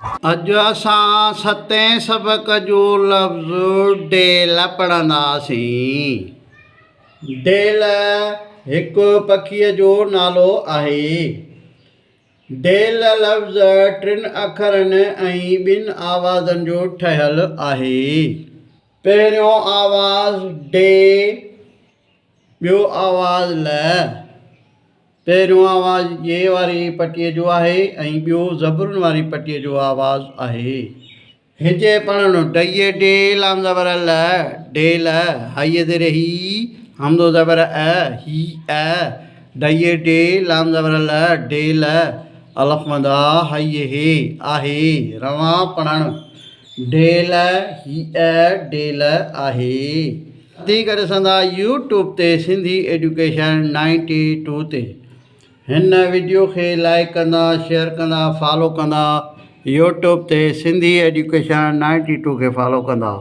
अॼु असां सतें सबक़ जो लफ़्ज़ डेल पढ़ंदासीं। डेल हिकु पखीअ जो नालो आहे। डेल लफ़्ज़ टिनि अखरनि ऐं ॿिनि आवाज़नि जो ठहियलु आहे। पहिरियों आवाज़ डे, ॿियो आवाज़ ल। पहिरियों आवाज़ ये वारी पटीअ जो आहे ऐं ॿियो ज़बरुनि वारी पटीअ जो आवाज़ आहे। हिते पढ़णु डय डे लाम ज़बर ल, डेल हाय ज़ेर ही हमदो ज़बर ही डय डे लाम ज़बर ल, डेल अलफ मदा हाय हे आहे। रवां पढ़णु डेल ही डेल आहे। थी करे ॾिसंदा यूट्यूब ते सिंधी एजुकेशन 92 ते। हिन वीडियो खे लाइक कंदा, शेयर कंदा, फॉलो कंदा। यूट्यूब ते सिंधी एजुकेशन 92 खे फॉलो कंदा।